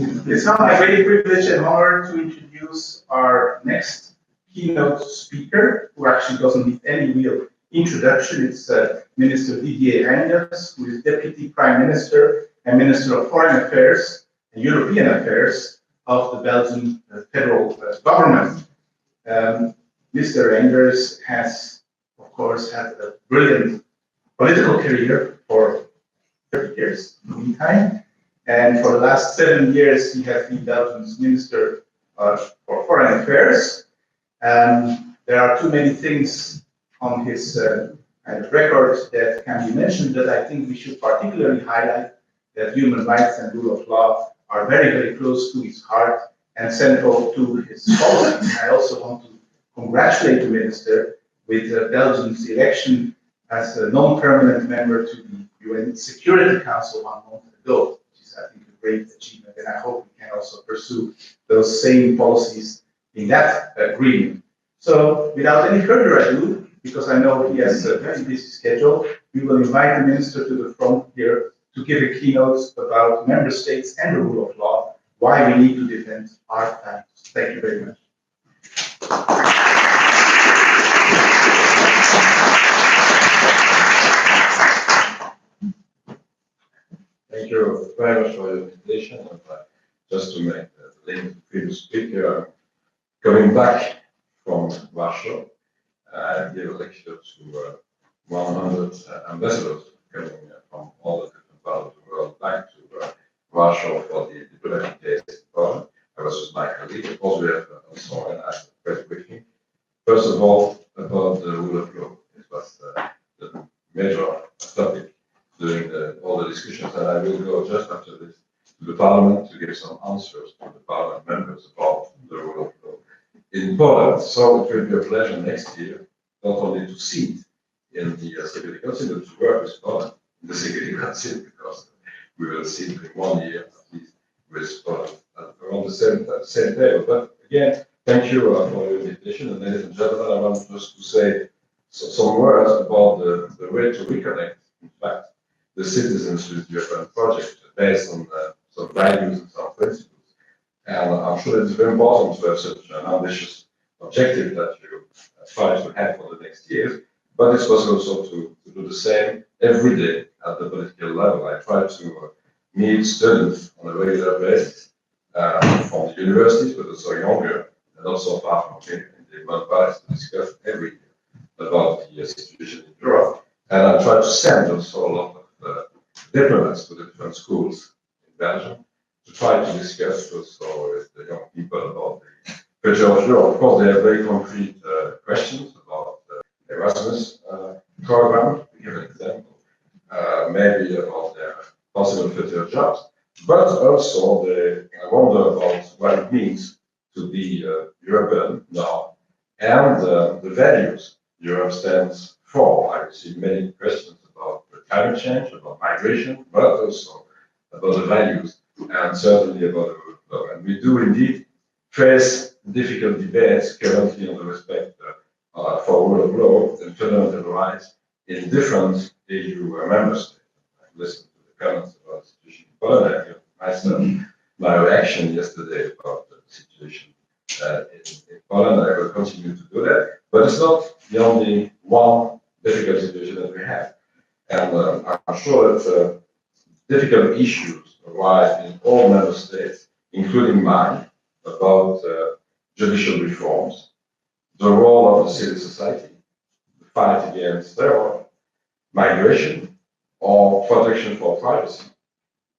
It's now my great privilege and honor to introduce our next keynote speaker, who actually doesn't need any real introduction. It's Minister Didier Reynders, who is Deputy Prime Minister and Minister of Foreign Affairs and European Affairs of the Belgian federal government. Mr. Reynders has, of course, had a brilliant political career for 30 years in the meantime. And for the last 7 years, he has been Belgium's Minister for Foreign Affairs. There are too many things on his record that can be mentioned, but I think we should particularly highlight that human rights and rule of law are very, very close to his heart and central to his policy. I also want to congratulate the Minister with Belgium's election as a non-permanent member to the UN Security Council 1 month ago. I think a great achievement, and I hope we can also pursue those same policies in that agreement. So, without any further ado, because I know he has a very busy schedule, we will invite the Minister to the front here to give a keynote about member states and the rule of law, why we need to defend our values. Thank you very much. Thank you very much for your invitation. And, just to make the link to the previous speaker, coming back from Warsaw, I gave a lecture to 100 ambassadors coming from all the different parts of the world back to Warsaw for the diplomatic days in Poland. I was with my colleague. Of course, we have also an very quickly. First of all, about the rule of law. It was the major topic during all the discussions, and I will go just after this to the Parliament to give some answers to the Parliament members about the rule of law in Poland. So it will be a pleasure next year, not only to sit in the Security Council, but to work with Poland in the Security Council, because we will sit in 1 year at least with Poland around the same table. But again, thank you for your invitation, and ladies and gentlemen, I want just to say some words about the way to reconnect, in fact, the citizens with the European project based on some values and some principles. And I'm sure it's very important to have such an ambitious objective that you try to have for the next years, but it's possible also to do the same every day at the political level. I try to meet students on a regular basis from the universities, but also younger, and also far from here in the World Paris to discuss every year about the situation in Europe. And I try to send also a lot of diplomats to the different schools in Belgium to try to discuss also with the young people about the future of Europe. Of course, they have very concrete questions about the Erasmus program, to give an example, maybe about their possible future jobs, but also they wonder about what it means to be European now and the values Europe stands for. I receive many questions about climate change, about migration, but also about the values and certainly about the rule of law. And we do indeed face difficult debates currently on the respect for rule of law and fundamental rights in different EU member states. I listened to the comments about the situation in Poland. I gave myself my reaction yesterday about the situation in Poland. I will continue to do that, but it's not the only one difficult situation that we have. And I'm sure that difficult issues arise in all member states, including mine, about judicial reforms, the role of the civil society, the fight against terror, migration, or protection for privacy.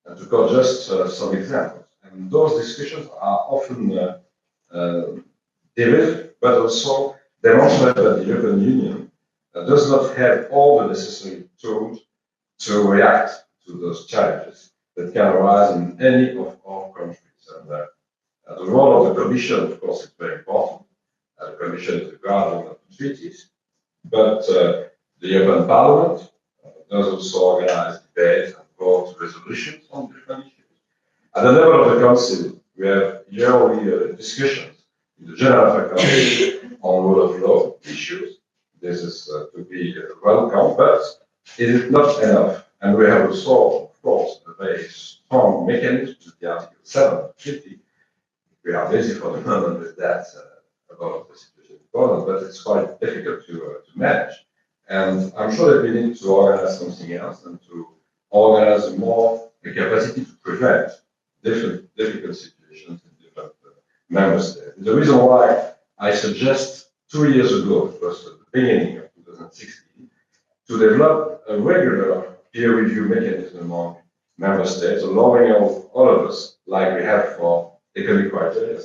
And to quote just some examples. And those discussions are often divided, but also demonstrate that the European Union does not have all the necessary tools to react to those challenges that can arise in any of our countries. And the role of the Commission, of course, is very important. The Commission is the guardian of the treaties, but the European Parliament does also organize debates and vote resolutions on different issues. At the level of the Council, we have yearly discussions in the General Affairs Council on rule of law issues. This is to be welcome, but it is not enough. And we have also, of course, a very strong mechanism with the Article 750. We are busy for the moment with that about the situation in Poland, but it's quite difficult to manage. And I'm sure that we need to organize something else and to organize more the capacity to prevent difficult situations in different member states. The reason why I suggest 2 years ago, it was at the beginning of 2016, to develop a regular peer review mechanism among member states, allowing all of us, like we have for economic criteria,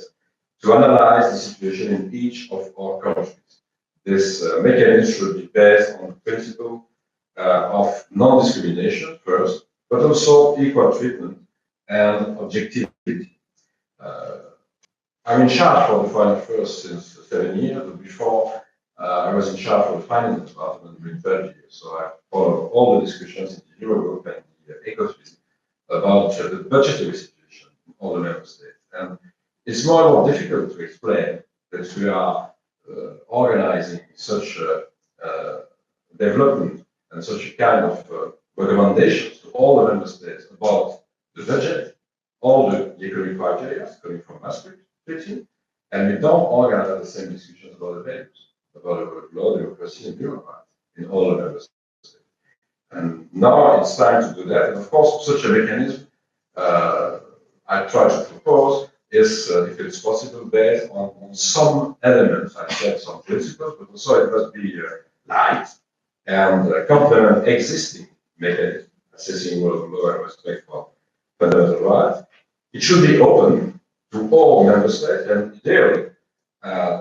to analyze the situation in each of our countries. This mechanism should be based on the principle of non-discrimination first, but also equal treatment and objectivity. I'm in charge for the Foreign Affairs since 7 years. Before, I was in charge for the Finance Department during 30 years. So I followed all the discussions in the Eurogroup and the ECOFIN about the budgetary situation in all the member states. And it's more and more difficult to explain that we are organizing such a development and such a kind of recommendations to all the member states about the budget, all the economic criteria coming from Maastricht Treaty, and we don't organize the same discussions about the values, about the rule of law, democracy, and human rights in all the member states. And now it's time to do that. And of course, such a mechanism I try to propose is, if it's possible, based on some elements. I said some principles, but also it must be light and complement existing mechanisms, assessing rule of law and respect for fundamental rights. It should be open to all member states and ideally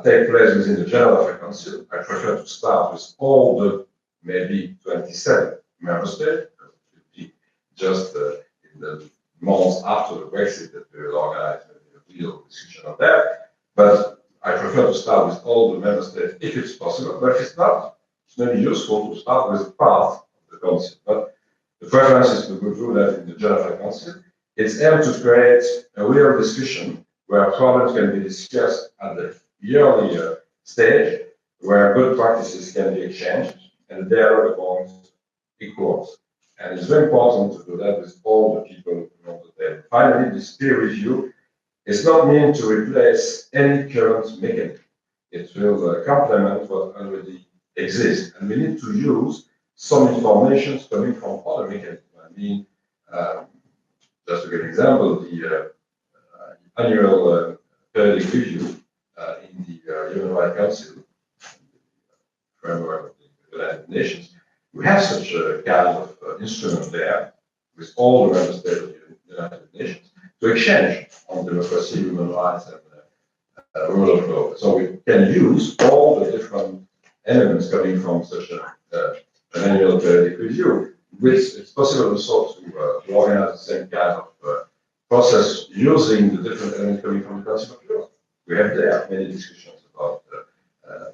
take place within the General Affairs Council. I prefer to start with all the maybe 27 member states. It will be just in the months after the Brexit that we will organize a real discussion on that. But I prefer to start with all the member states if it's possible. But if it's not, it's maybe useful to start with part of the Council. But the preference is to go through that in the General Affairs Council. It's aimed to create a real discussion where problems can be discussed at the yearly stage, where good practices can be exchanged, and dialogue amongst equals. And it's very important to do that with all the people around the table. Finally, this peer review is not meant to replace any current mechanism. It will complement what already exists. And we need to use some information coming from other mechanisms. I mean, just to give an example, the annual periodic review in the Human Rights Council, framework of the United Nations, we have such a kind of instrument there with all the member states of the United Nations to exchange on democracy, human rights, and rule of law. So we can use all the different elements coming from such an annual periodic review, which it's possible also to organize the same kind of process using the different elements coming from the Council of Europe. We have there many discussions about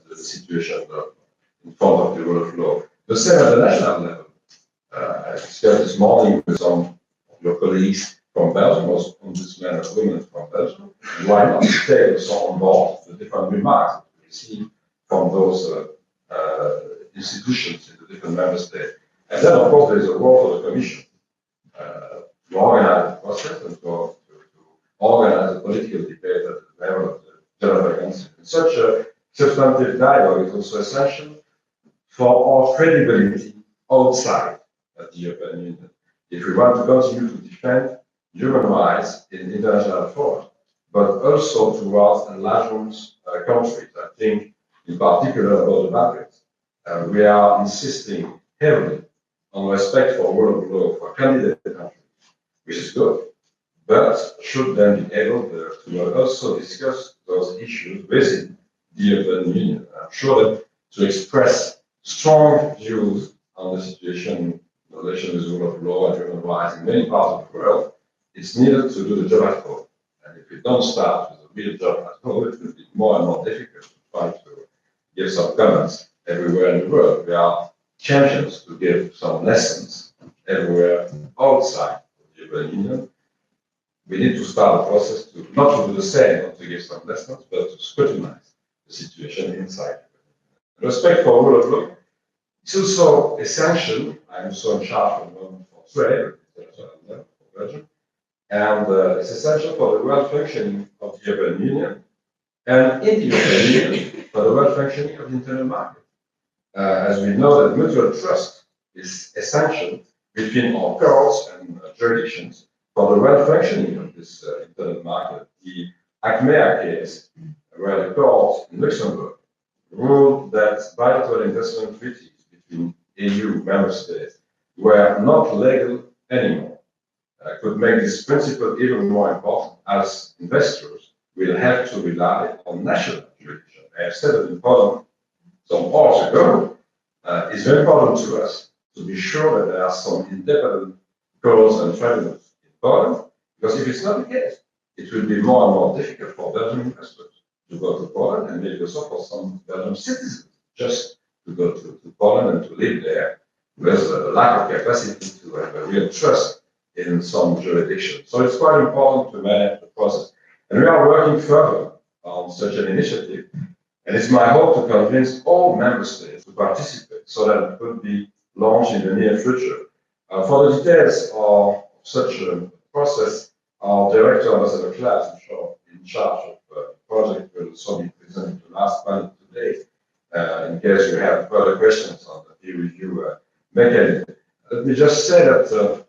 the situation in front of the rule of law. The same at the national level. I discussed this morning with some of your colleagues from Belgium, also ombudsmen and women from Belgium. And why not take also on board the different remarks that we receive from those institutions in the different member states. And then, of course, there is a role for the Commission to organize the process and to organize a political debate at the level of the General Council. And such a substantive dialogue is also essential for our credibility outside of the European Union. If we want to continue to defend human rights in international forums, but also towards enlargement countries, I think in particular about the Balkans, we are insisting heavily on respect for rule of law for candidate countries, which is good, but should then be able to also discuss those issues within the European Union. I'm sure that to express strong views on the situation in relation with rule of law and human rights in many parts of the world, it's needed to do the job at home. And if we don't start with a real job at home, it will be more and more difficult to try to give some comments everywhere in the world. We are champions to give some lessons everywhere outside of the European Union. We need to start a process to not to do the same, not to give some lessons, but to scrutinize the situation inside. Respect for rule of law is also essential. I'm also in charge of for trade. Belgium. And it's essential for the well functioning of the European Union and in the European Union for the well functioning of the internal market. As we know that mutual trust is essential between our courts and jurisdictions for the well functioning of this internal market. The ACMEA case, where the court in Luxembourg ruled that bilateral investment treaties between EU member states were not legal anymore, could make this principle even more important, as investors will have to rely on national jurisdiction. I have said it in Poland some hours ago. It's very important to us to be sure that there are some independent courts and tribunals in Poland, because if it's not the case, it will be more and more difficult for Belgian investors to go to Poland, and maybe also for some Belgian citizens just to go to Poland and to live there, with a lack of capacity to have a real trust in some jurisdictions. So it's quite important to manage the process. And we are working further on such an initiative. And it's my hope to convince all member states to participate so that it could be launched in the near future. For the details of such a process, our director, Ambassador Klaas, in charge of the project, will also be presenting the last panel today, in case you have further questions on the peer review mechanism. Let me just say that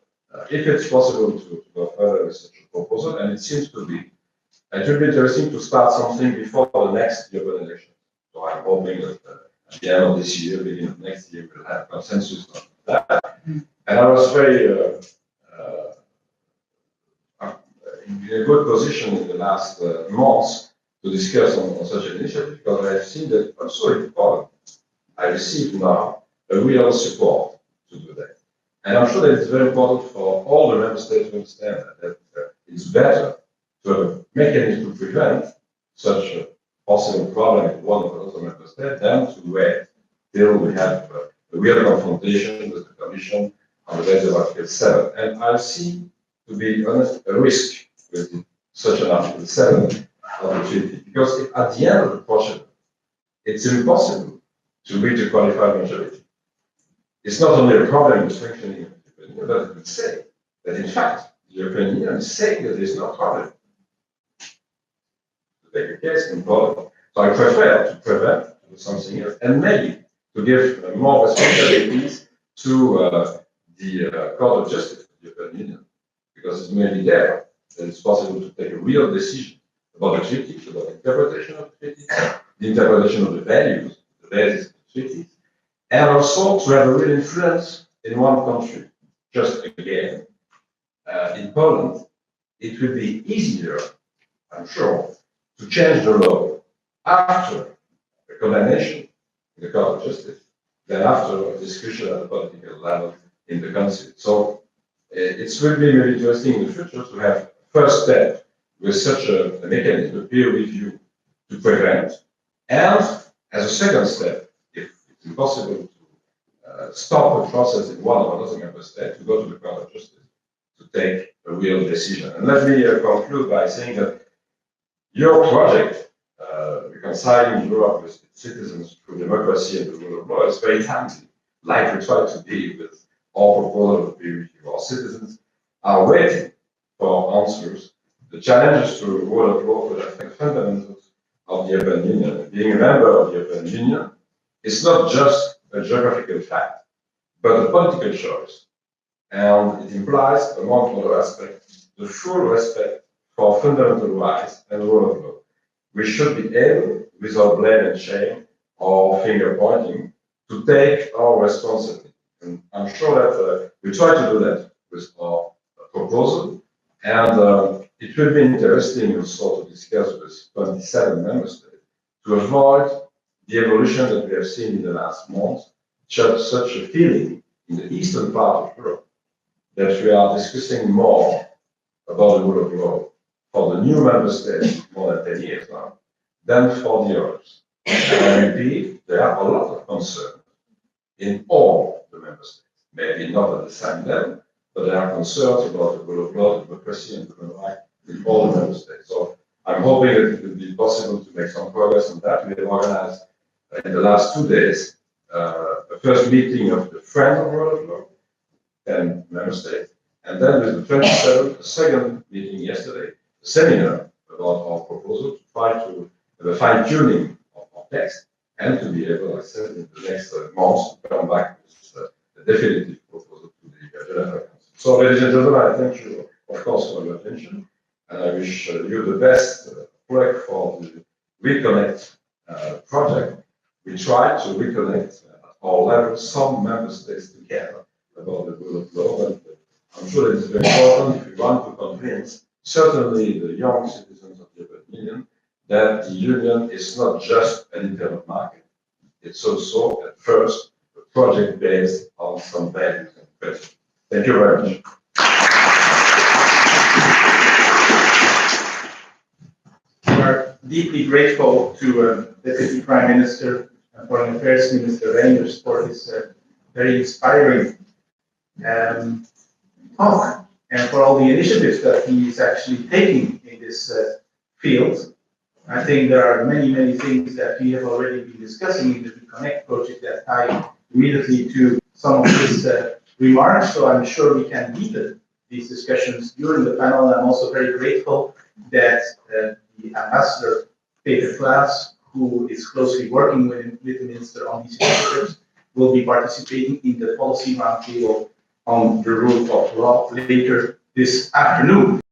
if it's possible to go further with such a proposal, and it seems to be, it will be interesting to start something before the next European election. So I'm hoping that at the end of this year, beginning of next year, we'll have consensus on that. And I was very in a good position in the last months to discuss on such an initiative, because I have seen that also in Poland, I receive now a real support to do that. And I'm sure that it's very important for all the member states to understand that it's better to have a mechanism to prevent such a possible problem in one or other member state than to wait till we have a real confrontation with the Commission on the basis of Article 7. And I see, to be honest, a risk with such an Article 7 of the treaty, because if at the end of the process it's impossible to reach a qualified majority, it's not only a problem with functioning of the European Union, but it would say that in fact the European Union is saying that there is no problem. To take a case in Poland. So I prefer to prevent, to do something else, and maybe to give more responsibilities to the Court of Justice of the European Union, because it may be there that it's possible to take a real decision about the treaty, about the interpretation of the treaty, the interpretation of the values, the basis of the treaty, and also to have a real influence in one country. Just again, in Poland, it will be easier, I'm sure, to change the law after a condemnation in the Court of Justice than after a discussion at the political level in the Council. So it will be very interesting in the future to have first step with such a mechanism, a peer review, to prevent, and as a second step, if it's impossible to stop a process in one or another member state, to go to the Court of Justice to take a real decision. And let me conclude by saying that your project, reconciling Europe with its citizens through democracy and the rule of law, is very timely, like we try to be with all proposals of peer review. Our citizens are waiting for answers. The challenges to the rule of law will affect fundamentals of the European Union. Being a member of the European Union is not just a geographical fact, but a political choice. And it implies, among other aspects, the full respect for fundamental rights and the rule of law. We should be able, without blame and shame or finger pointing, to take our responsibility. And I'm sure that we try to do that with our proposal. And it will be interesting also to discuss with 27 member states to avoid the evolution that we have seen in the last months, such a feeling in the eastern part of Europe that we are discussing more about the rule of law for the new member states, more than 10 years now, than for the others. And indeed, there are a lot of concerns in all the member states, maybe not at the same level, but there are concerns about the rule of law, democracy, and human rights in all the member states. So I'm hoping that it will be possible to make some progress on that. We have organized in the last 2 days a first meeting of the Friends of Rule of Law and member states, And then with the 27th, the second meeting yesterday, a seminar about our proposal to try to have a fine-tuning of our text and to be able, I said, in the next months to come back with the definitive proposal to the General Council. So, ladies and gentlemen, I thank you, of course, for your attention, and I wish you the best work for the RECONNECT project. We try to reconnect at all levels some member states together about the rule of law, and I'm sure it's very important if we want to convince certainly the young citizens of the European Union that the Union is not just an internal market. It's also, at first, a project based on some values and principles. Thank you very much. We are deeply grateful to Deputy Prime Minister and Foreign Affairs Minister Reynders for his very inspiring talk and for all the initiatives that he is actually taking in this field. I think there are many, many things that we have already been discussing in the RECONNECT project that tie immediately to some of his remarks, so I'm sure we can deepen these discussions during the panel. I'm also very grateful that the Ambassador Peter Klaas, who is closely working with the Minister on these initiatives, will be participating in the policy roundtable on the rule of law later this afternoon.